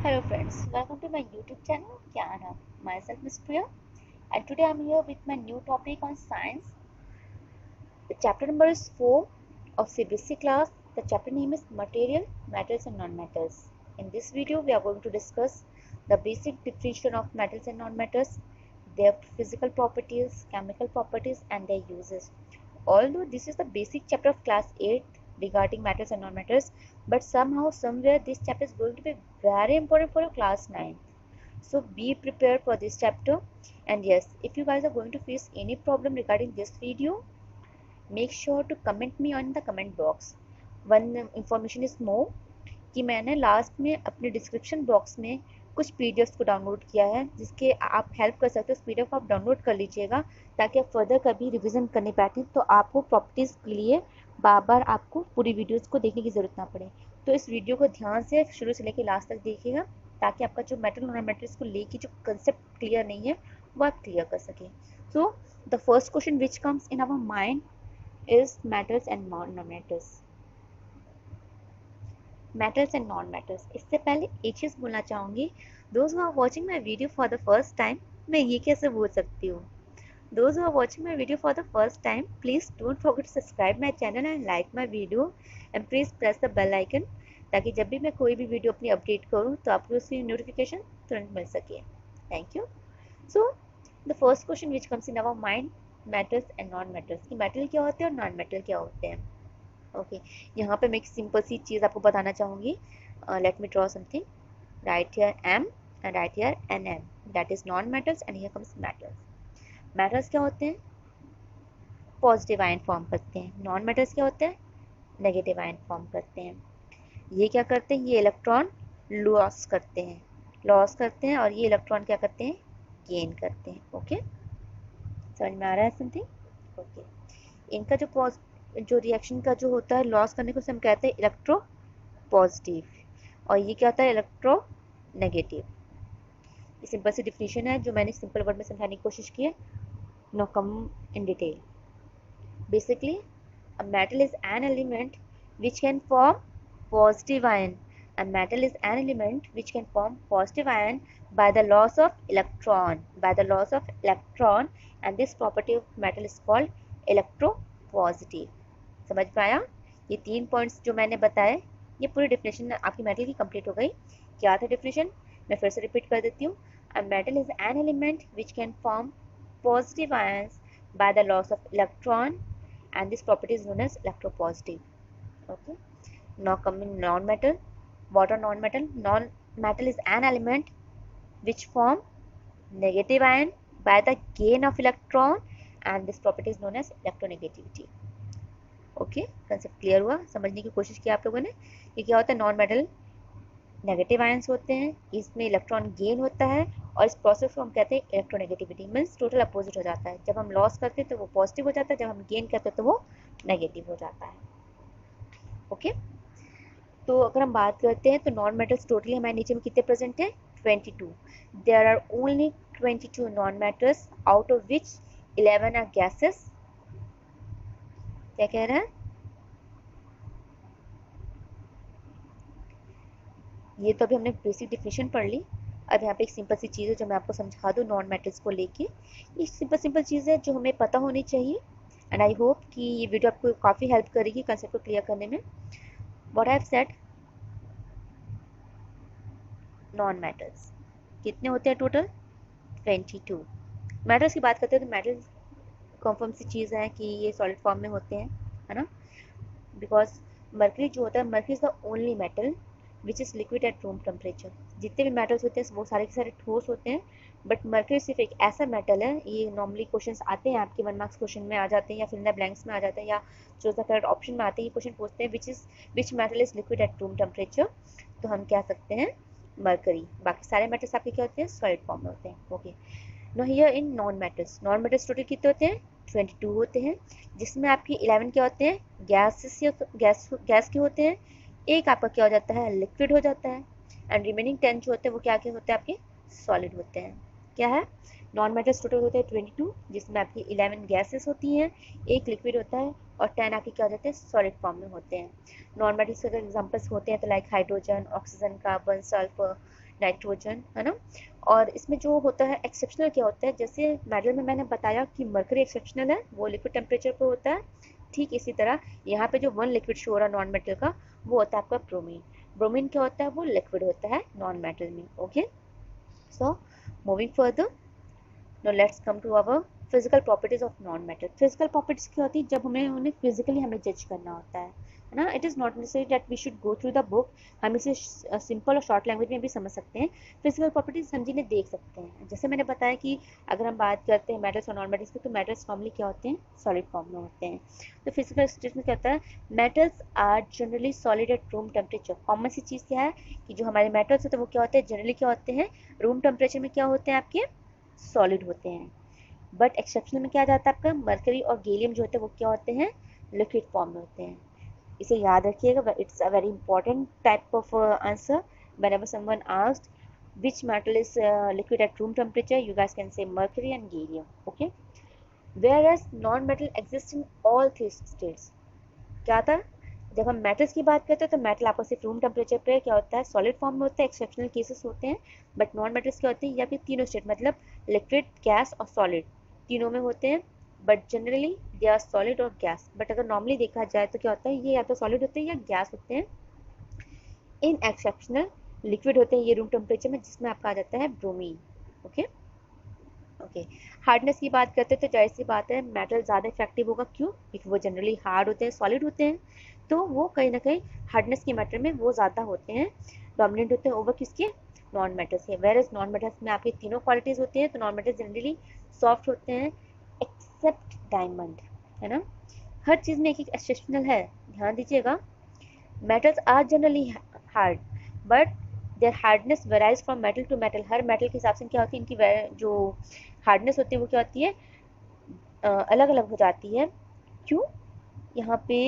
Hello friends, welcome to my YouTube channel Gyana. Myself Miss Priya, and today I'm here with my new topic on science. The chapter number is 4 of CBSE class. The chapter name is Material, Metals and Non-Metals. In this video we are going to discuss the basic definition of metals and non-metals, their physical properties, chemical properties and their uses. Although this is the basic chapter of class 8 regarding metals and non-metals, but somehow somewhere this chapter is going to be very important for your class 9. So be prepared for this chapter. And yes, if you guys are going to face any problem regarding this video, make sure to comment me on the comment box. One information is more कि मैंने last में अपने description box में कुछ PDFs को download किया है, जिसके आप हेल्प कर सकते हो। उस पीडीएफ को आप डाउनलोड कर लीजिएगा ताकि आप फर्दर कभी रिवीजन करने बैठें तो आपको प्रॉपर्टीज़ के लिए बार बार आपको पूरी वीडियोस को देखने की ज़रूरत ना पड़े। तो इस वीडियो को ध्यान से शुरू से लेकर लास्ट तक देखिएगा ताकि आपका जो मेटल और नॉन मेटल्स को लेके जो कंसेप्ट क्लियर नहीं है वो आप क्लियर कर सकें। So the first question which comes in our mind is metals and non metals. Metals and non metals. इससे पहले एक चीज़ बोलना चाहूँगी, those who are watching my video for the first time, मैं ये कैसे बोल सकती हूँ, those who are watching my video for the first time, please don't forget to subscribe my channel and like my video and please press the bell icon ताकि जब भी मैं कोई भी वीडियो अपनी अपडेट करूँ तो आपको उसकी नोटिफिकेशन तुरंत मिल सके। Thank you. So the first question which comes in our mind, metals and non metals, कि मेटल क्या होते हैं और नॉन मेटल क्या होते हैं। ओके, यहाँ पे मैं एक सिंपल सी चीज़ आपको बताना चाहूँगी। Let me draw something, right here M and right here N M, that is non metals and here comes metals. Metals क्या होते हैं? पॉजिटिव आयन फॉर्म करते हैं। नॉन मेटल्स क्या होते हैं? नेगेटिव आयन फॉर्म करते हैं। ये क्या करते हैं? ये इलेक्ट्रॉन लॉस करते हैं और ये इलेक्ट्रॉन क्या करते हैं? गेन करते हैं। ओके, समझ में आ रहा है समथिंग? ओके, इनका जो रिएक्शन का जो होता है लॉस करने को हम कहते हैं इलेक्ट्रो पॉजिटिव, और ये क्या होता है? Electro negative. ये सिंपल सी डिफिनीशन है जो मैंने सिंपल वर्ड में समझाने की कोशिश की है। Now come in detail. Basically a metal is an element which can form positive ion. A metal is an element which can form positive ion by the loss of electron, and this property of metal is called electropositive. समझ में आया? ये 3 points जो मैंने बताए, ये पूरी definition आपकी मेटल की कंप्लीट हो गई। क्या था डेफिनेशन? मैं फिर से रिपीट कर देती हूँ। A metal is an element which can form positive ions by the loss of electron and this property is known as electropositive. Okay, now come in non metal. What are non-metal? Non-metal is an element which form negative ion by the gain of electron and this property is known as electronegativity. Okay, concept clear हुआ? समझने की कोशिश की आप लोगों ने। ये क्या होता है? नॉन मेटल नेगेटिव आयंस होते हैं, इसमें इलेक्ट्रॉन गेन होता है और इस प्रोसेस को हम कहते हैं इलेक्ट्रोनेगेटिविटी। मीन्स टोटल अपोजिट हो जाता है। जब हम लॉस करते हैं तो वो पॉजिटिव हो जाता है, जब हम गेन करते हैं तो वो नेगेटिव हो जाता है। ओके, तो अगर हम बात करते हैं तो नॉन मेटल्स टोटली हमारे नीचे में कितने प्रेजेंट हैं? 22। There are only 22 non metals out of which 11 are gases. क्या कह रहा है? ये तो अभी हमने बेसिक डिफिनेशन पढ़ ली। अब यहाँ पे एक सिंपल सी चीज़ है जो मैं आपको समझा दूँ नॉन मेटल्स को लेके। ये सिंपल चीज़ है जो हमें पता होनी चाहिए एंड आई होप कि ये वीडियो आपको काफ़ी हेल्प करेगी कंसेप्ट को क्लियर करने में। What I have said, non metals कितने होते हैं टोटल? 22। मेटल्स की बात करते हैं तो मेटल कन्फर्म सी चीज़ है कि ये सॉलिड फॉर्म में होते हैं, है ना? बिकॉज मर्करी जो होता है, mercury is the only metal which is liquid at room temperature. जितने भी मेटल्स होते हैं वो सारे के सारे ठोस होते हैं, बट मर्करी सिर्फ एक ऐसा मेटल है। ये नॉर्मली क्वेश्चंस आते हैं आपके 1 मार्क्स क्वेश्चन में आ जाते हैं या फिर इन द ब्लैंक्स में आ जाते हैं या चूज द करेक्ट ऑप्शन में आते हैं। ये क्वेश्चन पूछते हैं which metal is liquid at room temperature, तो हम कह सकते हैं मर्करी। बाकी सारे मेटल्स आपके क्या होते हैं? सॉलिड फॉर्म में होते हैं। Okay, now here in non metals total कितने होते हैं? 22 होते हैं, जिसमें आपके 11 क्या होते हैं? गैस के होते हैं। एक आपका क्या हो जाता है? लिक्विड हो जाता है। एंड रिमेनिंग 10 जो होते हैं वो क्या क्या होते हैं? आपके सॉलिड होते हैं। क्या है? नॉन मेटल्स टोटल होते हैं 22, जिसमें आपकी 11 गैसेस होती हैं, एक लिक्विड होता है और 10 आपके क्या हो जाते हैं? सॉलिड फॉर्म में होते हैं। नॉन मेटल्स के अगर एग्जाम्पल्स होते हैं तो like hydrogen, oxygen, carbon, sulphur, nitrogen, है ना। और इसमें जो होता है एक्सेप्शनल क्या होता है, जैसे मेटल में मैंने बताया कि मरकरी एक्सेप्शनल है, वो लिक्विड टेम्परेचर पे होता है, ठीक इसी तरह यहाँ पे जो वन लिक्विड शो हो रहा है नॉन मेटल का, वो होता है आपका ब्रोमीन। ब्रोमीन क्या होता है, वो लिक्विड होता है नॉन मेटल में। Okay, so moving further, now let's come to our physical properties of non metal. Physical properties क्या होती है, जब उन्हें फिजिकली हमें जज करना होता है ना। It is not necessary that we should go through the book, हम इसे सिंपल और शॉर्ट लैंग्वेज में भी समझ सकते हैं। फिजिकल प्रॉपर्टीज हम जिन्हें देख सकते हैं, जैसे मैंने बताया कि अगर हम बात करते हैं मेटल्स और नॉन मेटल्स की, तो मेटल्स नॉर्मली क्या होते हैं, सॉलिड फॉर्म में होते हैं। तो फिजिकल स्टेट में क्या होता है, metals are generally solid at room temperature. Common सी चीज़ क्या है कि जो हमारे मेटल्स होते हैं वो क्या होते हैं, जनरली क्या होते हैं, रूम टेम्परेचर में क्या होते हैं, आपके सॉलिड होते हैं। बट एक्सेप्शनल में क्या जाता है, आपका मरकरी और गैलियम जो होते हैं वो क्या होते हैं, लिक्विड फॉर्म में होते हैं। इसे याद रखिएगा, it's a very important type of answer. whenever someone asked which metal is liquid at room temperature, you guys can say mercury and gallium. Okay, whereas non-metal exists in all three states. क्या था, जब हम metals की बात करते हैं तो metal आपको सिर्फ रूम टेम्परेचर पे क्या होता है, सॉलिड फॉर्म में होता है, एक्सेप्शनल केसेस होते हैं। बट नॉन मेटल्स क्या होते हैं, या फिर तीनों स्टेट मतलब लिक्विड, गैस और सॉलिड, तीनों में होते हैं। But generally they are solid और गैस। बट अगर नॉर्मली देखा जाए तो क्या होता है, ये या तो सॉलिड होते हैं या गैस होते हैं। इन एक्सेप्शनल लिक्विड होते हैं ये रूम टेम्परेचर में, जिसमें आपका आ जाता है ब्रोमीन। ओके ओके, हार्डनेस की बात करते हैं तो जाहिर सी बात है मेटल ज़्यादा इफेक्टिव होगा। क्यों, क्योंकि वो जनरली हार्ड होते हैं, सॉलिड होते हैं, तो वो कहीं ना कहीं हार्डनेस की मैटर में वो ज़्यादा होते हैं, डोमिनेंट होते हैं ओवर किसके, नॉन मेटल्स के। वेयर एज नॉन मेटल्स में आपकी तीनों क्वालिटीज़ होती हैं। तो नॉन मेटल्स जनरली सॉफ्ट होते हैं एक्सेप्ट डायमंड, है ना। हर चीज़ में एक एक एक्सेप्शनल है, ध्यान दीजिएगा। Metals are generally hard, but their hardness varies from metal to metal. हर मेटल के हिसाब से क्या होती है, इनकी जो हार्डनेस होती है वो क्या होती है, अलग अलग हो जाती है। क्यों, यहाँ पे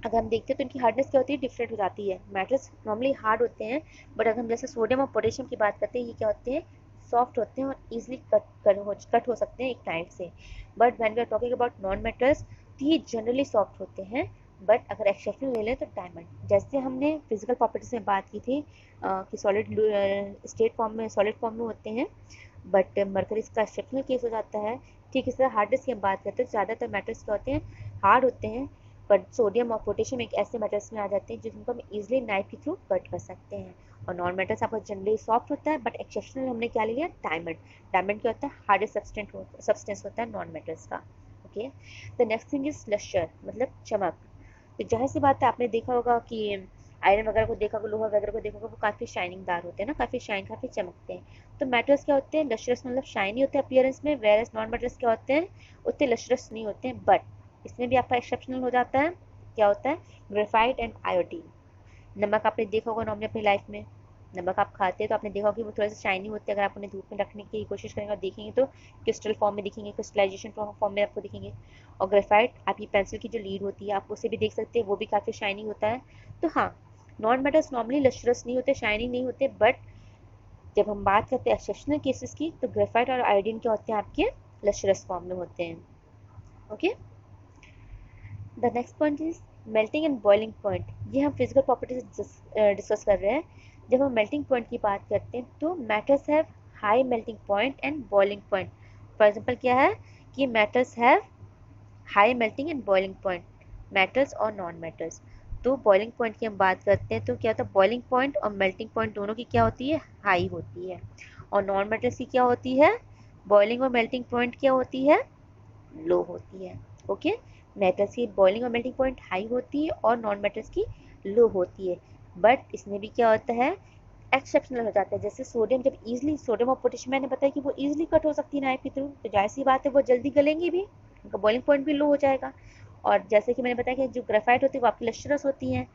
अगर हम देखते हैं तो इनकी हार्डनेस क्या होती है, डिफरेंट हो जाती है। मेटल्स नॉर्मली हार्ड होते हैं, बट अगर हम जैसे सोडियम और पोटेशियम की बात करते हैं, ये क्या होते हैं, सॉफ्ट होते हैं और ईजिली कट हो सकते हैं एक नाइफ से। But when we are talking about non metals, तो ये जनरली सॉफ्ट होते हैं। बट अगर एक्सेप्शनल ले लें तो डायमंड, जैसे हमने फिजिकल प्रॉपर्टीज में बात की थी कि सॉलिड स्टेट फॉर्म में, सॉलिड फॉर्म में होते हैं, बट मरकरी इसका एक्सेप्शनल केस हो जाता है। ठीक इस तरह हार्डनेस की हम बात करते हैं, ज़्यादातर मेटल्स क्या होते हैं, हार्ड होते हैं। पर सोडियम और पोटेशियम एक ऐसे मेटल्स में आ जाते हैं जिनको हम इजीली नाइफ के थ्रू कट कर सकते हैं। और नॉन मेटल्स आपका जनरली सॉफ्ट होता है, बट एक्सेप्शनल हमने क्या लिया, डायमंड। डायमंड क्या होता है, हार्डेस्ट सब्सटेंस होता है नॉन मेटल्स का। Okay, the next thing is lustre, मतलब चमक। तो जाहिर सी बात है आपने देखा होगा कि आयरन वगैरह को देखा होगा, लोहा वगैरह को देखा होगा, वो काफ़ी शाइनिंगदार होते हैं ना, काफ़ी काफ़ी चमकते हैं। तो मेटल्स क्या होते हैं, लश्यरस मतलब शाइनी होते हैं अपीयरेंस में, वेरस नॉन मेटल्स क्या होते हैं, उतने लश्यरस नहीं होते हैं। बट इसमें भी आपका एक्सेप्शनल हो जाता है, क्या होता है, ग्रेफाइट एंड आयोडीन। नमक आपने देखा होगा नॉर्मली अपनी लाइफ में, नमक आप खाते हैं तो आपने देखा होगा कि वो थोड़े से शाइनी होते हैं। अगर आप उन्हें धूप में रखने की कोशिश करेंगे और देखेंगे तो क्रिस्टल फॉर्म में दिखेंगे, क्रिस्टलाइजेशन फॉर्म में आपको दिखेंगे। और ग्रेफाइट आपकी पेंसिल की जो लीड होती है आप उसे भी देख सकते हैं, वो भी काफ़ी शाइनी होता है। तो हाँ, नॉन मेटल्स नॉर्मली लश्यरस नहीं होते, शाइनी नहीं होते। बट जब हम बात करते हैं एक्सेप्शनल केसेस की, तो ग्रेफाइट और आयोडीन क्या होते हैं, आपके लश्यरस फॉर्म में होते हैं। Okay, the next point is melting and boiling point. ये हम फिजिकल प्रॉपर्टीज डिस्कस कर रहे हैं। जब हम मेल्टिंग पॉइंट की बात करते हैं तो metals have high melting point and boiling point. For example क्या है कि metals have high melting and boiling point, metals और नॉन मेटल्स। तो बॉइलिंग पॉइंट की हम बात करते हैं तो क्या होता है, बॉइलिंग पॉइंट और मेल्टिंग पॉइंट दोनों की क्या होती है, हाई होती है। और नॉन मेटल्स की क्या होती है, बॉइलिंग और मेल्टिंग पॉइंट क्या होती है, लो होती है। ओके, मेटल्स की बॉइलिंग और मेल्टिंग पॉइंट हाई होती है और नॉन मेटल्स की लो होती है। बट इसमें भी क्या होता है, एक्सेप्शनल हो जाता है। जैसे सोडियम, जब इजीली सोडियम और पोटेशियम मैंने बताया कि वो इजीली कट हो सकती है नाइफ के थ्रू, तो जाहिर सी बात है वो जल्दी गलेंगी भी, उनका बॉइलिंग पॉइंट भी लो हो जाएगा। और जैसे कि मैंने बताया कि जो ग्रेफाइट होती है वो आपकी लश्यरस होती हैं,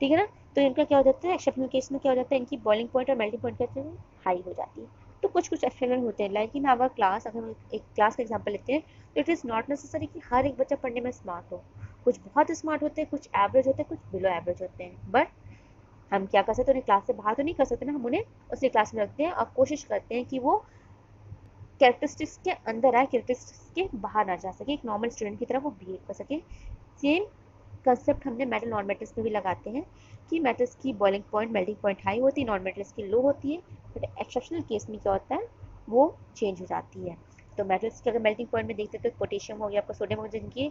ठीक है ना। तो इनका क्या हो जाता है, एक्सेप्शनल केस में क्या हो जाता है, इनकी बॉइलिंग पॉइंट और मेल्टिंग पॉइंट क्या हाई हो जाती है। तो कुछ कुछ एक्सेप्शनल होते हैं, लाइक इन आवर क्लास। अगर हम एक क्लास का एग्जाम्पल लेते हैं तो इट इज़ नॉट नेसेसरी कि हर एक बच्चा पढ़ने में स्मार्ट हो। कुछ बहुत स्मार्ट होते हैं, कुछ एवरेज होते हैं, कुछ बिलो एवरेज होते हैं। बट हम क्या कर सकते हैं, उन्हें क्लास से बाहर तो नहीं कर सकते ना, हम उन्हें उसी क्लास में रखते हैं और कोशिश करते हैं कि वो कैरेक्टरिस्टिक्स के अंदर आए, कैरेक्टरिस्टिक्स के बाहर ना जा सके, एक नॉर्मल स्टूडेंट की तरह वो बिहेव कर सके। सेम कंसेप्ट हमने मेटल नॉन मेटल्स में भी लगाते हैं कि मेटल्स की boiling point melting point high होती है, नॉन मेटल्स की लो होती है, बट एक्सेप्शनल केस में क्या होता है वो चेंज हो जाती है। तो मेटल्स की अगर मेल्टिंग पॉइंट में देखते हैं तो पोटेशियम हो गया, आपका सोडियम हो गया, जिनकी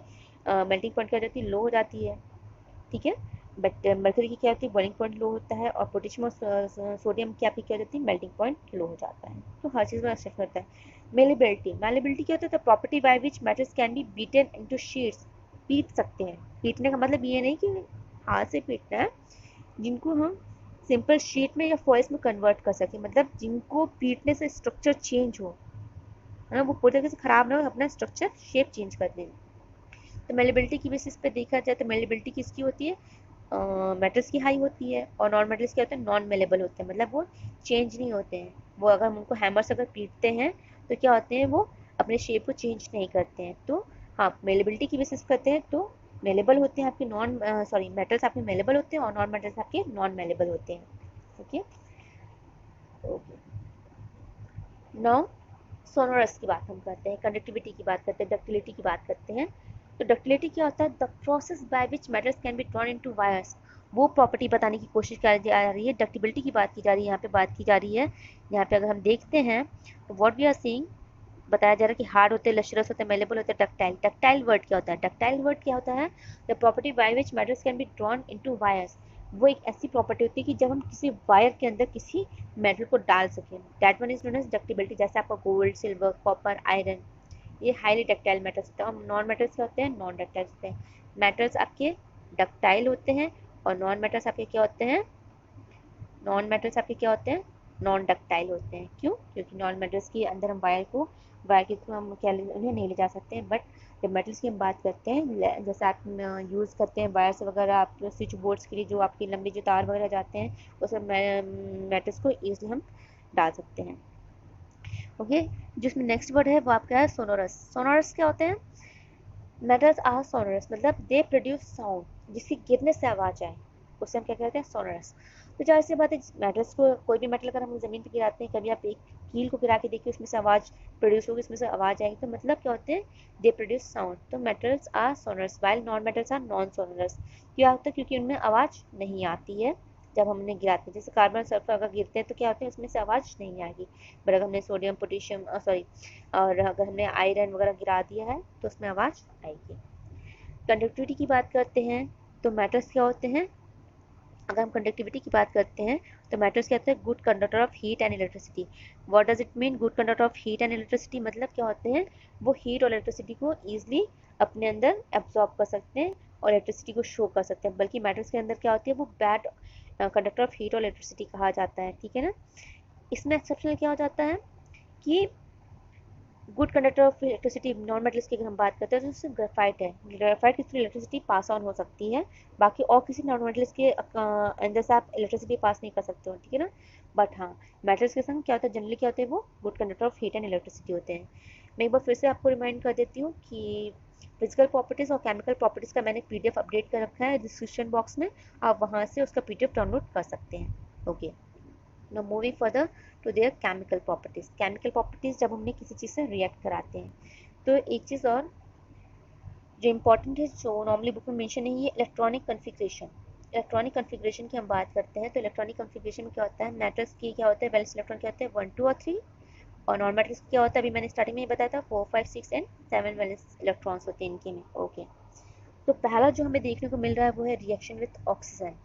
मेल्टिंग पॉइंट क्या हो जाती है लो हो जाती है, ठीक है। बट मर्करी की क्या होती है बॉइलिंग पॉइंट लो होता है, और पोटेशियम और सोडियम की आपकी क्या हो जाती है मेल्टिंग पॉइंट लो हो जाता है। तो हर चीज़ में एक्सेप्शन होता है। मेलेबिलिटी क्या होता है, the property by which metals can be beaten into sheets. पीट सकते हैं, पीटने का मतलब ये नहीं कि हाथ से पीटना है, जिनको हम सिंपल शीट में या फॉइल्स में कन्वर्ट कर सकें, मतलब जिनको पीटने से स्ट्रक्चर चेंज हो, है ना, वो पूरी तरीके से खराब ना हो, अपना स्ट्रक्चर शेप चेंज कर दें। तो मेलेबिलिटी की बेसिस पे देखा जाए तो मेलेबिलिटी किसकी होती है, मेटल्स की हाई होती है, और नॉन मेटल्स क्या होते हैं नॉन मेलेबल होते हैं, मतलब वो चेंज नहीं होते हैं। वो अगर हम उनको हैमर से अगर पीटते हैं तो क्या होते हैं वो अपने शेप को चेंज नहीं करते हैं। तो हाँ, मेलेबिलिटी की बेसिस करते हैं तो मेलेबल होते हैं आपके मेटल्स आपके मेलेबल होते हैं, और नॉन मेटल्स आपके नॉन मेलेबल होते हैं। ओके ओके, नाउ सोनोरस की बात हम करते हैं, कंडक्टिविटी की बात करते हैं, डक्टिलिटी की बात करते हैं। तो डक्टिलिटी क्या होता है, the process by which metals can be drawn into wires. वो प्रॉपर्टी बताने की कोशिश की जा रही है, डक्टिबिलिटी की बात की जा रही है, यहाँ पे बात की जा रही है। यहाँ पे अगर हम देखते हैं तो व्हाट वी आर सीइंग, बताया जा रहा है कि हार्ड होते हैं, लश्रस होते हैं, मेलेबल होते हैं, डक्टाइल। डक्टाइल वर्ड क्या होता है, डक्टाइल वर्ड क्या होता है, the property by which metals can be drawn into wires. वो एक ऐसी प्रॉपर्टी होती है कि जब हम किसी वायर के अंदर किसी मेटल को डाल सकें, that one is known as ductility. जैसे आपका गोल्ड, सिल्वर, कॉपर, आयरन, ये हाईली डक्टाइल मेटल्स होते हैं। और नॉन मेटल्स क्या होते हैं, नॉन डक्टाइल होते हैं। मेटल्स आपके डक्टाइल होते हैं, और नॉन मेटल्स आपके क्या होते हैं, नॉन मेटल्स आपके क्या होते हैं, नॉन डक्टाइल होते हैं। क्यों, क्योंकि नॉन मेटल्स के अंदर हम वायर के थ्रू हम क्या उन्हें नहीं ले जा सकते हैं। बट जब मेटल्स की हम बात करते हैं, जैसे आप यूज़ करते हैं वायर्स वगैरह, आप स्विच बोर्ड्स के लिए जो आपकी लंबी जो तार वगैरह जाते हैं, उसमें मेटल्स को ईजिली हम डाल सकते हैं। ओके, जिसमें नेक्स्ट वर्ड है वो आपका है सोनोरस। सोनोरस क्या होते हैं, मेटल्स आर सोनोरस, मतलब दे प्रोड्यूस साउंड, जिसकी गिरने से आवाज़ आए, उसे हम क्या कहते हैं, सोनोरस। तो जाहिर सी बात है, मेटल्स को कोई भी मेटल अगर हम ज़मीन पर गिराते हैं, कभी आप एक कील को गिरा के देखिए, उसमें से आवाज़ प्रोड्यूस होगी, उसमें से आवाज़ आएगी, तो मतलब क्या होते हैं, दे प्रोड्यूस साउंड। तो metals are sonorous while non metals are non sonorous. क्या होता है, क्योंकि उनमें आवाज़ नहीं आती है जब हम उन्हें गिराते हैं। जैसे कार्बन सल्फर अगर गिरते हैं तो क्या होता है, उसमें से आवाज़ नहीं आएगी। बट अगर हमने सोडियम, पोटेशियम और अगर हमने आयरन वगैरह गिरा दिया है तो उसमें आवाज़ आएगी। कंडक्टिविटी की बात करते हैं तो मेटल्स क्या होते हैं, अगर हम कंडक्टिविटी की बात करते हैं तो मेटल्स क्या होते हैं, good conductor of heat and electricity. What does it mean, good conductor of heat and electricity, मतलब क्या होते हैं, वो हीट और इलेक्ट्रिसिटी को ईजिली अपने अंदर एब्जॉर्ब कर सकते हैं और इलेक्ट्रिसिटी को शो कर सकते हैं। बल्कि मेटल्स के अंदर क्या होती है, वो बैड कंडक्टर ऑफ हीट और इलेक्ट्रिसिटी कहा जाता है, ठीक है ना। इसमें एक्सेप्शनल क्या हो जाता है कि good conductor of electricity non metals की अगर हम बात करते हैं तो उससे ग्रेफाइट है, ग्रेफाइट की थ्रू इलेक्ट्रिसिटी पास ऑन हो सकती है, बाकी और किसी नॉन मेटल्स के अंदर से आप इलेक्ट्रिसिटी पास नहीं कर सकते हो, ठीक है ना। बट हाँ, मेटल्स के संग क्या होता है, जनरली क्या होते हैं, वो good conductor of heat and electricity होते हैं। मैं एक बार फिर से आपको रिमाइंड कर देती हूँ कि फिजिकल प्रॉपर्टीज़ और केमिकल प्रॉपर्टीज़ का मैंने PDF अपडेट कर रखा है डिस्क्रिप्शन बॉक्स में, आप वहाँ से उसका PDF डाउनलोड कर सकते हैं। Okay, now moving further to their chemical properties। chemical properties जब हमने किसी चीज़ से रिएक्ट कराते हैं तो एक चीज़ और जो इम्पोर्टेंट है, जो नॉर्मली बुक में मेंशन नहीं है, इलेक्ट्रॉनिक कन्फिग्रेशन। इलेक्ट्रॉनिक कन्फिग्रेशन की हम बात करते हैं तो इलेक्ट्रॉनिक कन्फिग्रेशन में क्या होता है, मेटल्स की क्या होता है, वैलेंस इलेक्ट्रॉन क्या होते हैं 1 2 और 3, और नॉन मेटल्स क्या होता है, अभी मैंने स्टार्टिंग में ही बताया था 4 5 6 एंड 7 वैलेंस इलेक्ट्रॉन्स होते हैं इनके में। ओके, तो पहला जो हमें देखने को मिल रहा है वो है रिएक्शन विथ ऑक्सीजन।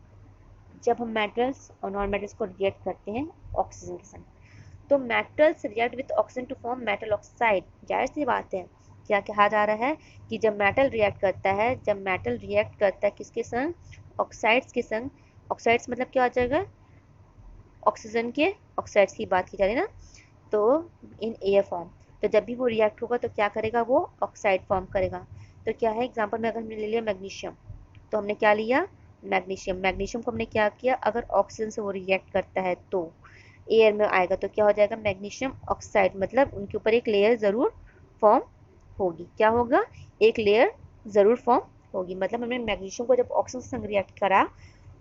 जब हम मेटल्स और नॉन मेटल्स को रिएक्ट करते हैं ऑक्सीजन के साथ, तो metals react with oxygen to form metal oxide. जाहिर सी बात है, क्या कहा जा रहा है कि जब मेटल रिएक्ट करता है, जब मेटल रिएक्ट करता है किसके संग, ऑक्साइड्स के संग। ऑक्साइड्स मतलब क्या आ जाएगा, ऑक्सीजन के ऑक्साइड्स की बात की जा रही है ना, तो इन एयर फॉर्म। तो जब भी वो रिएक्ट होगा तो क्या करेगा, वो ऑक्साइड फॉर्म करेगा। तो क्या है एग्जाम्पल में, अगर हमने ले लिया मैग्नीशियम, तो हमने क्या लिया, मैग्नीशियम। मैग्नीशियम को हमने क्या किया, अगर ऑक्सीजन से वो रिएक्ट करता है तो एयर में आएगा, तो क्या हो जाएगा, मैग्नीशियम ऑक्साइड, मतलब उनके ऊपर एक लेयर ज़रूर फॉर्म होगी। क्या होगा, एक लेयर ज़रूर फॉर्म होगी। मतलब हमने मैग्नीशियम को जब ऑक्सीजन से संग रिएक्ट करा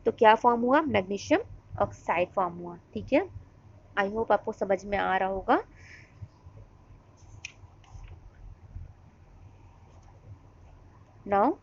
तो क्या फॉर्म हुआ, मैग्नीशियम ऑक्साइड फॉर्म हुआ, ठीक है। आई होप आपको समझ में आ रहा होगा। नाउ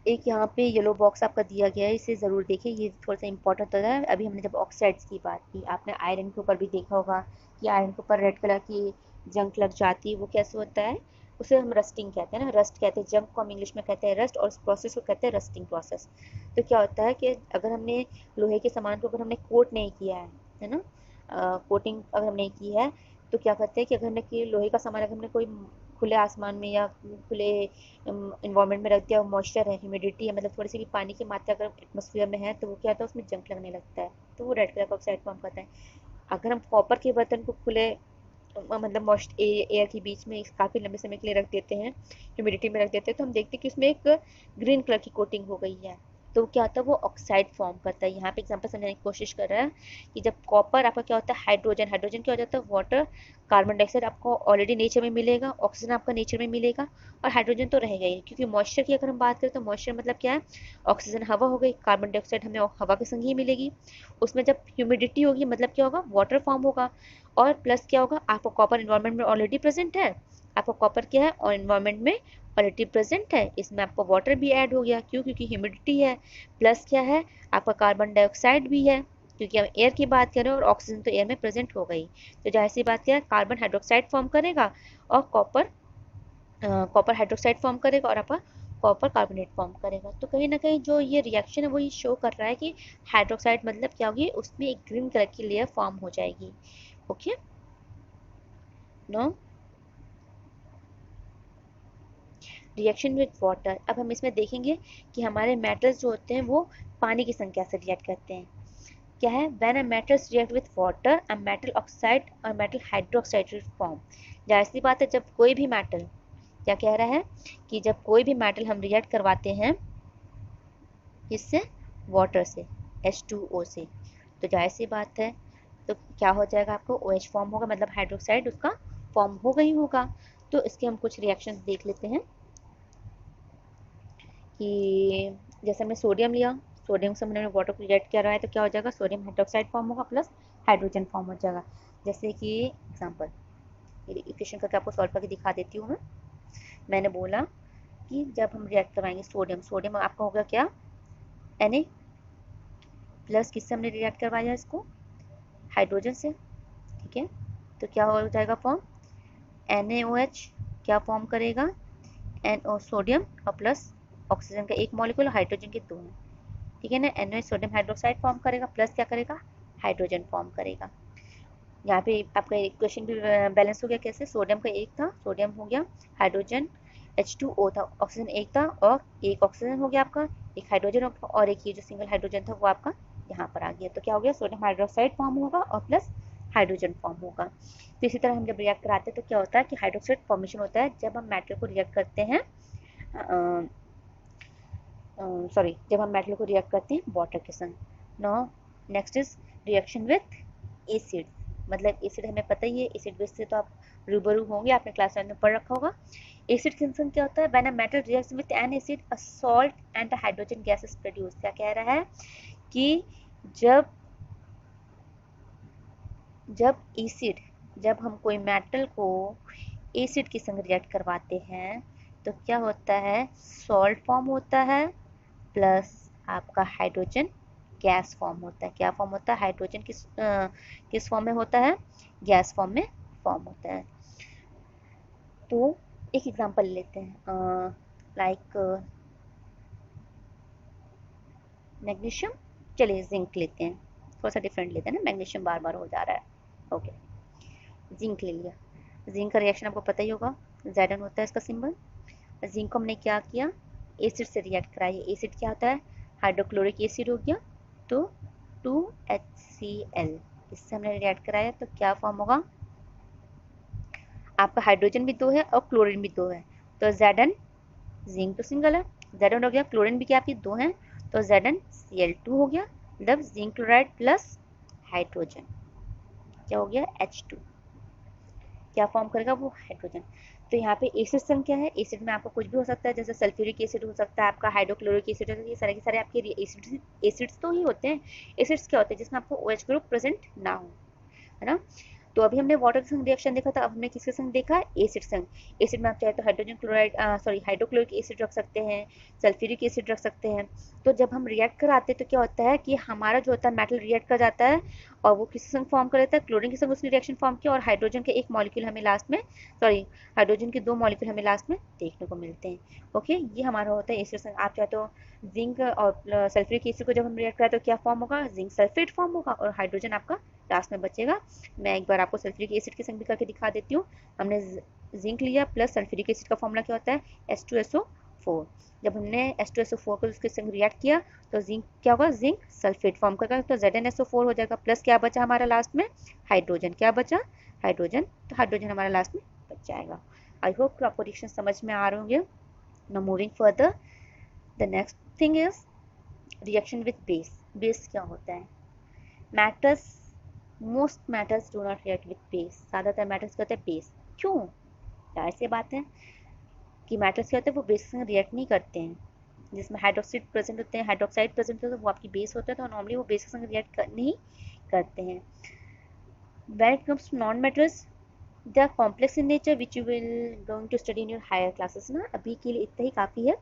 एक यहाँ पे येलो बॉक्स आपका दिया गया है, इसे ज़रूर देखें, ये थोड़ा सा इंपॉर्टेंट होता है। अभी हमने जब ऑक्साइड्स की बात की, आपने आयरन के ऊपर भी देखा होगा कि आयरन के ऊपर रेड कलर की जंक लग जाती है, वो कैसे होता है, उसे हम रस्टिंग कहते हैं ना, रस्ट कहते हैं, जंक को हम इंग्लिश में कहते हैं रस्ट, और उस प्रोसेस को कहते हैं रस्टिंग प्रोसेस। तो क्या होता है कि अगर हमने लोहे के सामान को अगर हमने कोट नहीं किया है ना, कोटिंग अगर हमने नहीं की है, तो क्या करते हैं कि अगर हमने लोहे का सामान अगर हमने कोई खुले आसमान में या खुले इन्वायरमेंट में रख दिया, मॉइस्चर है, ह्यूमिडिटी है, मतलब थोड़ी सी भी पानी की मात्रा अगर एटमोसफियर में है, तो वो क्या होता है, उसमें जंक लगने लगता है, तो वो रेड कलर का ऑक्साइड फॉर्म करता है। अगर हम कॉपर के बर्तन को खुले मतलब मॉइस्ट एयर के बीच में काफ़ी लंबे समय के लिए रख देते हैं, ह्यूमिडिटी में रख देते हैं, तो हम देखते हैं कि उसमें एक ग्रीन कलर की कोटिंग हो गई है, तो क्या होता है, वो ऑक्साइड फॉर्म करता है। यहाँ पे एग्जांपल समझाने की कोशिश कर रहा है कि जब कॉपर आपका क्या होता है, हाइड्रोजन, हाइड्रोजन क्या हो जाता है, वाटर, कार्बन डाइऑक्साइड आपको ऑलरेडी नेचर में मिलेगा, ऑक्सीजन आपका नेचर में मिलेगा, और हाइड्रोजन तो रहेगा ही, क्योंकि मॉइस्चर की अगर हम बात करें तो मॉइस्चर मतलब क्या है, ऑक्सीजन हवा हो गई, कार्बन डाइऑक्साइड हमें हवा के संग ही मिलेगी, उसमें जब ह्यूमिडिटी होगी मतलब क्या होगा, वाटर फॉर्म होगा, और प्लस क्या होगा, आपका कॉपर इन्वायरमेंट में ऑलरेडी प्रेजेंट है, आपका कॉपर क्या है, और इन्वायरमेंट में ऑलरेडी प्रेजेंट है, इसमें आपका वाटर भी ऐड हो गया, क्यों, क्योंकि ह्यूमिडिटी है, प्लस क्या है, आपका कार्बन डाइऑक्साइड भी है, क्योंकि हम एयर की बात करें, और ऑक्सीजन तो एयर में प्रेजेंट हो गई, तो जाहिर सी बात क्या है, कार्बन हाइड्रोक्साइड फॉर्म करेगा, और कॉपर हाइड्रोक्साइड फॉर्म करेगा, और आपका कॉपर कार्बोनेट फॉर्म करेगा। तो कहीं ना कहीं जो ये रिएक्शन है वो ये शो कर रहा है कि हाइड्रोक्साइड मतलब क्या होगी, उसमें एक ग्रीन कलर की लेयर फॉर्म हो जाएगी। Okay, no reaction with water. अब हम इसमें देखेंगे कि हमारे मेटल्स जो होते हैं वो पानी की संख्या से रिएक्ट करते हैं। क्या है, when a metals react with water a metal oxide और मेटल हाइड्रोक्साइड विल फॉर्म। जाहिर सी बात है, जब कोई भी मेटल, क्या कह रहा है कि जब कोई भी मेटल हम रिएक्ट करवाते हैं इससे, वाटर से, H2O से, तो जाहिर सी बात है, तो क्या हो जाएगा, आपको OH फॉर्म होगा, मतलब हाइड्रोक्साइड उसका फॉर्म होगा ही होगा। तो इसके हम कुछ रिएक्शंस देख लेते हैं कि जैसे हमने सोडियम लिया, सोडियम से हमने वाटर को रिएक्ट किया रहा है, तो क्या हो जाएगा, सोडियम हाइड्रोक्साइड फॉर्म होगा प्लस हाइड्रोजन फॉर्म हो जाएगा। जैसे कि एग्जांपल, इक्वेशन करके आपको सॉल्व करके दिखा देती हूँ मैं। मैंने बोला कि जब हम रिएक्ट करवाएंगे सोडियम, सोडियम आपका होगा क्या, Na प्लस, किससे हमने रिएक्ट करवाया इसको, हाइड्रोजन से, ठीक है, तो क्या हो जाएगा फॉर्म, NaOH क्या फॉर्म करेगा, NO सोडियम और प्लस ऑक्सीजन का एक मॉलिक्यूल, हाइड्रोजन के दो हैं, ठीक है ना, NaOH सोडियम हाइड्रोक्साइड फॉर्म करेगा, प्लस क्या करेगा, हाइड्रोजन फॉर्म करेगा। यहाँ पे आपका इक्वेशन भी बैलेंस हो गया, कैसे, सोडियम का एक था, सोडियम हो गया, हाइड्रोजन H2O था, ऑक्सीजन एक था, और एक ऑक्सीजन हो गया आपका, एक हाइड्रोजन, और एक ये जो सिंगल हाइड्रोजन था वो आपका यहाँ पर आ गया, तो क्या हो गया, सोडियम हाइड्रोक्साइड फॉर्म होगा और प्लस हाइड्रोजन फॉर्म होगा। तो इसी तरह हम जब रिएक्ट कराते हैं तो क्या होता है कि हाइड्रोक्साइड फॉर्मेशन होता है जब हम मेटल को रिएक्ट करते हैं, सॉरी, जब हम मेटल को रिएक्ट करते हैं वाटर के संग। Now next is reaction with acid, मतलब एसिड हमें पता ही है, एसिड बेस से तो आप रूबरू होंगे, आपने क्लास में पढ़ रखा होगा। एसिड के संग क्या होता है, when a metal reacts with an acid a salt and a hydrogen gas is produce. क्या कह रहा है कि जब हम कोई मेटल को एसिड के संग रिएक्ट करवाते हैं तो क्या होता है, सॉल्ट फॉर्म होता है, प्लस आपका हाइड्रोजन गैस फॉर्म होता है। क्या फॉर्म होता है, हाइड्रोजन किस फॉर्म में होता है, गैस फॉर्म में फॉर्म होता है। तो एक एग्जांपल लेते हैं, लाइक मैग्नीशियम, चलिए जिंक लेते हैं, थोड़ा सा डिफरेंट लेते हैं ना, मैग्नीशियम बार बार हो जा रहा है। ओके, जिंक ले लिया, जिंक का रिएक्शन आपको पता ही होगा, Zn होता है इसका सिंबल। जिंक को हमने क्या किया, एसिड से रिएक्ट कराया, एसिड क्या होता है, हाइड्रोक्लोरिक एसिड हो गया, तो 2HCl, इससे हमने रिएक्ट कराया तो क्या फॉर्म होगा, आपका हाइड्रोजन भी दो है और क्लोरीन भी दो है, तो Zn, जिंक तो सिंगल है, Zn हो गया, क्लोरीन भी क्या आपकी दो हैं, तो ZnCl2 हो गया, मतलब जिंक क्लोराइड प्लस हाइड्रोजन क्या हो गया, H2, क्या फॉर्म करेगा वो, हाइड्रोजन। तो यहाँ पे एसिड संग क्या है, एसिड में आपको कुछ भी हो सकता है, जैसे सल्फ्यूरिक एसिड हो सकता है, आपका हाइड्रोक्लोरिक एसिड हो सकता है, ये सारे के सारे आपके एसिड्स तो ही होते हैं। एसिड्स क्या होते हैं, जिसमें आपको OH ग्रुप प्रेजेंट ना हो, है ना। तो अभी हमने वाटर के संग रिएक्शन देखा था, अब हमने किसके संग देखा है, एसिड संग। एसिड में आप चाहे तो हाइड्रोजन क्लोराइड हाइड्रोक्लोरिक एसिड रख सकते हैं, सल्फ्यूरिक एसिड रख सकते हैं। तो जब हम रिएक्ट कराते हैं तो क्या होता है कि हमारा जो होता है मेटल रिएक्ट कर जाता है और वो किसके संग फॉर्म कर लेता है, क्लोरीन के संग उसने रिएक्शन फॉर्म किया और हाइड्रोजन के एक मॉलिक्यूल हमें लास्ट में हाइड्रोजन के 2 मॉलिक्यूल हमें लास्ट में देखने को मिलते हैं। ओके, ये हमारा होता है एसिड संग। आप चाहे तो जिंक और सल्फ्यूरिक एसिड को जब हम रिएक्ट कराते हैं तो क्या फॉर्म होगा, जिंक सल्फेट फॉर्म होगा और हाइड्रोजन आपका लास्ट में बचेगा। मैं एक बार आपको सल्फ्यूरिक एसिड के संग भी करके दिखा देती हूँ। हमने जिंक लिया प्लस सल्फ्यूरिक एसिड का फॉर्मूला क्या होता है, H2SO4। जब हमने H2SO4 को उसके संग रिएक्ट किया तो जिंक क्या होगा, जिंक सल्फेट फॉर्म करेगा तो ZnSO4 हो जाएगा, प्लस क्या बचा हमारा लास्ट में, हाइड्रोजन। क्या बचा, हाइड्रोजन, तो हाइड्रोजन हमारा लास्ट में बच जाएगा। आई होप आपको रिएक्शन समझ में आ रहे होंगे। Now moving further, the next thing is reaction with base. Base क्या होता है, matters, most matters do not react with base. ज़्यादातर मैटर्स क्या होता है बेस। क्यों, जाहिर सी बात है कि मैटर्स क्या होते हैं वो बेस से रिएक्ट नहीं करते हैं। जिसमें हाइड्रोक्साइड प्रेजेंट होते हैं, हाइड्रोक्साइड प्रेजेंट होते हैं, वो आपकी बेस होता है, तो नॉर्मली वो बेस के संग रिएक्ट नहीं करते हैं। When it comes to non matters, they are complex in nature which you will going to study in your higher classes ना। अभी के लिए इतना ही काफ़ी है।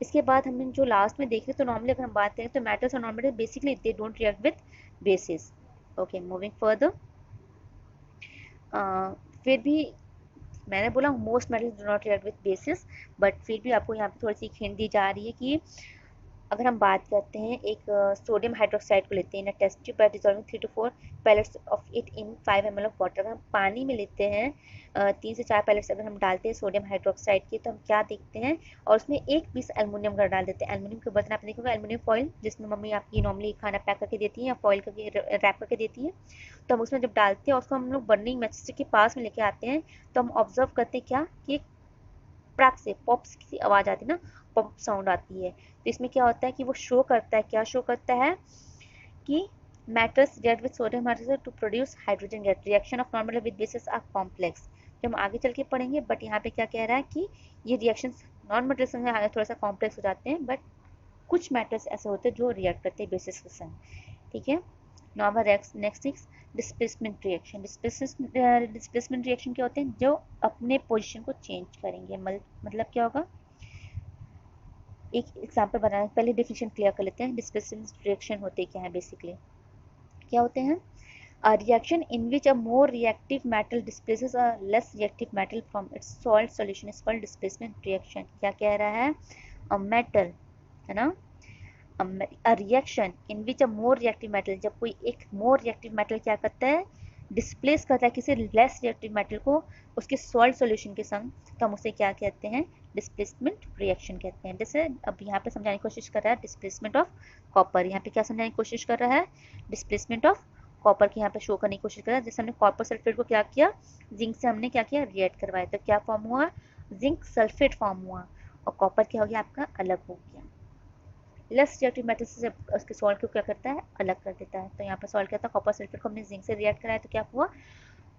इसके बाद हम जो लास्ट में देख रहे तो नॉर्मली अगर हम बात करें तो मैटर्स और non metals basically they don't react with basis. Okay, moving further, फिर भी मैंने बोला most metals do not react with basis, but फिर भी आपको यहाँ पे थोड़ी सी हिंट दी जा रही है कि अगर हम बात करते हैं एक सोडियम हाइड्रोक्साइड को लेते हैं in test tube by dissolving 3 to 4 pellets of it in 5 ml of water. अगर हम पानी में लेते हैं 3 से 4 पैलेट्स अगर हम डालते हैं सोडियम हाइड्रोक्साइड के, तो हम क्या देखते हैं, और उसमें एक पीस एल्युमिनियम का डाल देते हैं। एल्युमिनियम के बर्तन आपने देखोगे एल्युमिनियम फॉइल, जिसमें मम्मी आपकी नॉर्मली खाना पैक करके देती है या फॉइल करके रैप करके देती है। तो हम उसमें जब डालते हैं उसको हम लोग बर्निंग मैच के पास में लेके आते हैं, तो हम ऑब्जर्व करते हैं क्या कि प्राक से पॉप्स की आवाज़ आती है ना, पॉप साउंड आती है। तो इसमें क्या होता है कि वो शो करता है, क्या शो करता है कि matters react with sodium hydroxide to produce hydrogen gas. Reaction of non metal with bases are complex, जो हम आगे चल के पढ़ेंगे। बट यहाँ पे क्या कह रहा है कि ये रिएक्शंस नॉन मेटल संग थोड़ा सा कॉम्प्लेक्स हो जाते हैं, बट कुछ मैटर्स ऐसे होते हैं जो रिएक्ट करते हैं बेसिस के संग। ठीक है, now next is displacement reaction. Displacement reaction क्या होते हैं, जो अपने पोजीशन को चेंज करेंगे। मतलब क्या होगा, एक एग्जांपल बनाने पहले डेफिनेशन क्लियर कर लेते हैं। डिस्प्लेसमेंट रिएक्शन होते क्या है, बेसिकली क्या होते हैं, a reaction in which a more reactive metal displaces a less reactive metal from its salt solution is called displacement reaction। क्या कह रहा है, a metal है ना, a reaction in which a more reactive metal, जब कोई एक more reactive metal क्या करता है, डिस्प्लेस करता है किसी लेस रिएक्टिव मेटल को उसके सॉल्ट सॉल्यूशन के संग, तो हम उसे क्या कहते हैं, डिस्प्लेसमेंट रिएक्शन कहते हैं। जैसे अब यहाँ पे समझाने की कोशिश कर रहा है डिस्प्लेसमेंट ऑफ कॉपर। यहाँ पे क्या समझाने की कोशिश कर रहा है, डिस्प्लेसमेंट ऑफ कॉपर की यहाँ पे शो करने की कोशिश कर रहा है। जैसे हमने कॉपर सल्फेट को क्या किया, जिंक से हमने क्या किया, रिएक्ट करवाया, तो क्या फॉर्म हुआ, जिंक सल्फेट फॉर्म हुआ और कॉपर क्या हो गया आपका, अलग हो गया। लेस रिएक्टिव मेटल से जब उसके सॉल्ट को क्या करता है, अलग कर देता है। तो यहाँ पर सॉल्ट क्या था, कॉपर सल्फेट को हमने जिंक से रिएक्ट कराया तो क्या हुआ,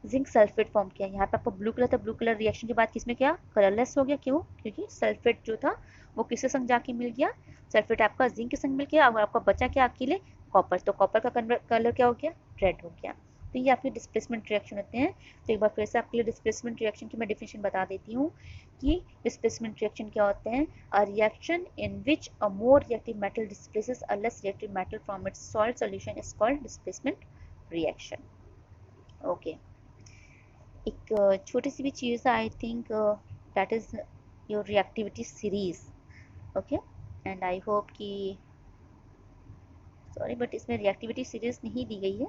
जिंक सल्फेट फॉर्म किया। यहाँ पे आपको ब्लू कलर था, ब्लू कलर रिएक्शन के बाद किसमें क्या, कलरलेस हो गया। क्यों, क्योंकि सल्फेट जो था वो किसके संग जाके मिल गया, सल्फेट आपका जिंक के संग मिल गया और आपका बचा क्या अकेले, कॉपर। तो कॉपर का कलर क्या हो गया, रेड हो गया। तो ये आपके डिस्प्लेसमेंट रिएक्शन होते हैं। तो एक बार फिर से आपके लिए डिस्प्लेसमेंट रिएक्शन की मैं डिफिनेशन बता देती हूँ कि डिस्प्लेसमेंट रिएक्शन क्या होते हैं, a reaction in which a more reactive metal displaces a less reactive metal from its salt solution is called displacement reaction. Okay, एक छोटी सी भी चीज़ I think that is your reactivity series. Okay, and I hope कि sorry but इसमें reactivity series नहीं दी गई है,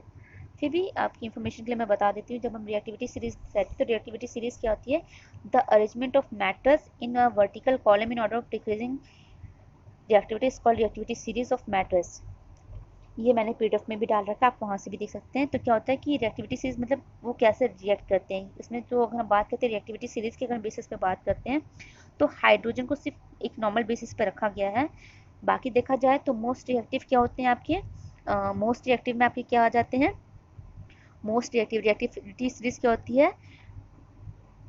फिर भी आपकी इन्फॉर्मेशन के लिए मैं बता देती हूँ। जब हम रिएक्टिविटी सीरीज कहते हैं तो रिएक्टिविटी सीरीज क्या होती है, the arrangement of matters in a vertical column in order of decreasing reactivity is called reactivity series of matters. ये मैंने पीडीएफ में भी डाल रखा है, आप वहाँ से भी देख सकते हैं। तो क्या होता है कि रिएक्टिविटी सीरीज मतलब वो कैसे रिएक्ट करते हैं। इसमें जो अगर हम बात करते हैं रिएक्टिविटी सीरीज के अगर बेसिस पे बात करते हैं तो हाइड्रोजन को सिर्फ एक नॉर्मल बेसिस पे रखा गया है। बाकी देखा जाए तो मोस्ट रिएक्टिव क्या होते हैं आपके, मोस्ट रिएक्टिव में आपके क्या आ जाते हैं, मोस्ट रिएक्टिविटी सीरीज क्या होती है,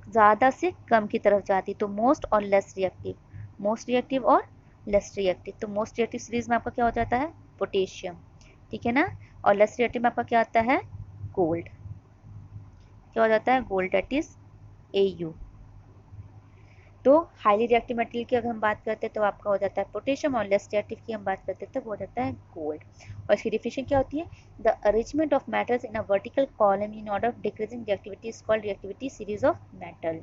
ज़्यादा से कम की तरफ जाती है। तो मोस्ट और लेस रिएक्टिव, मोस्ट रिएक्टिव और लेस रिएक्टिव। तो मोस्ट रिएक्टिव सीरीज में आपका क्या हो जाता है, पोटेशियम, ठीक है ना, और लेस रिएक्टिव में आपका क्या आता है, गोल्ड। क्या हो जाता है गोल्ड, दैट इज AU। तो हाईली रिएक्टिव मटेरियल की अगर हम बात करते हैं तो आपका हो जाता है पोटेशियम, और लेस रिएक्टिव की हम बात करते हैं तो वो हो जाता है गोल्ड। और इसकी डिफिनेशन क्या होती है, the arrangement of metals in a vertical column in order of decreasing reactivity is called reactivity series of metal.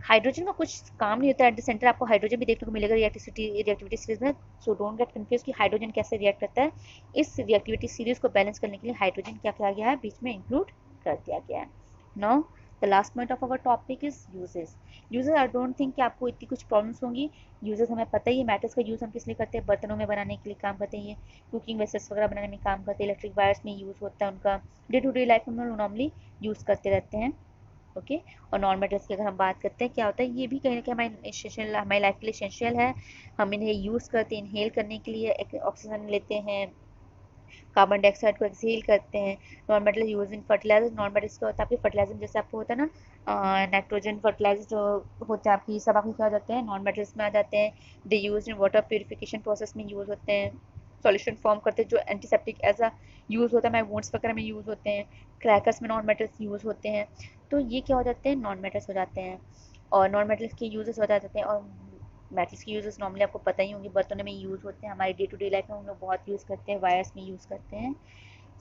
Hydrogen का कुछ काम नहीं होता है, एट द सेंटर आपको हाइड्रोजन भी देखने को मिलेगा रिएक्टिविटी सीरीज में। सो डोंट गेट कंफ्यूज कि हाइड्रोजन कैसे रिएक्ट करता है। इस रिएक्टिविटी सीरीज को बैलेंस करने के लिए हाइड्रोजन क्या किया गया है, बीच में इंक्लूड कर दिया गया है। Now the last point of our topic is uses. Uses I don't think कि आपको इतनी कुछ प्रॉब्लम्स होंगी। यूजेस हमें पता ही है, मेटल्स का यूज हम किस लिए करते हैं, बर्तनों में बनाने के लिए काम करते हैं, कुकिंग वेसल्स वगैरह बनाने में काम करते हैं, इलेक्ट्रिक वायर्स में यूज होता है, उनका डे टू डे लाइफ में हम नॉर्मली यूज करते रहते हैं। ओके और नॉन मेटल्स की अगर हम बात करते हैं क्या होता है, ये भी कहीं ना कहीं हमारी लाइफ के लिए एसेंशियल है। हम इन्हें यूज़ करते हैं इनहेल करने के लिए, ऑक्सीजन लेते हैं, कार्बन डाइऑक्साइड को एक्सहेल करते हैं। Non metal use in fertiliser, non metals का होता है आपके फर्टिलाइजर, जैसे आपको होता है ना नाइट्रोजन फर्टिलाइजर जो होता है आपकी, सब आपके क्या हो जाते हैं नॉन मेटल्स में आ जाते हैं। They use in water purification process में यूज होते हैं, सॉल्यूशन फॉर्म करते हैं जो एंटीसेप्टिक एज अ यूज होता है, हमारे वुंड्स वगैरह में यूज होते हैं, क्रैकर्स में नॉन मेटल्स यूज होते हैं। तो ये क्या हो जाते हैं, नॉन मेटल्स हो जाते हैं। और नॉन मेटल्स के यूजेस हो जाते हैं। और मेटल्स के यूजेस नॉर्मली आपको पता ही होंगे, बर्तनों में यूज़ होते हैं, हमारी डे टू डे लाइफ में हम लोग बहुत यूज़ करते हैं, वायर्स में यूज़ करते हैं।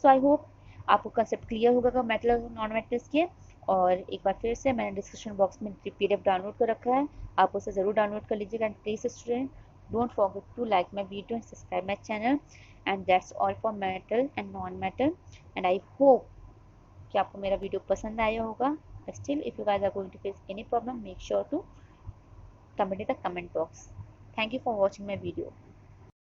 सो आई होप आपको कंसेप्ट क्लियर होगा मेटल और नॉन मेटल्स के। और एक बार फिर से मैंने डिस्क्रिप्शन बॉक्स में PDF डाउनलोड कर रखा है, आप उसे ज़रूर डाउनलोड कर लीजिएगा। And please student don't forget to like my video and subscribe my channel. And that's all for metal and non metal. And I hope कि आपको मेरा वीडियो पसंद आया होगा। Still if you guys are going to face any problem, make sure to comment in the comment box. Thank you for watching my video.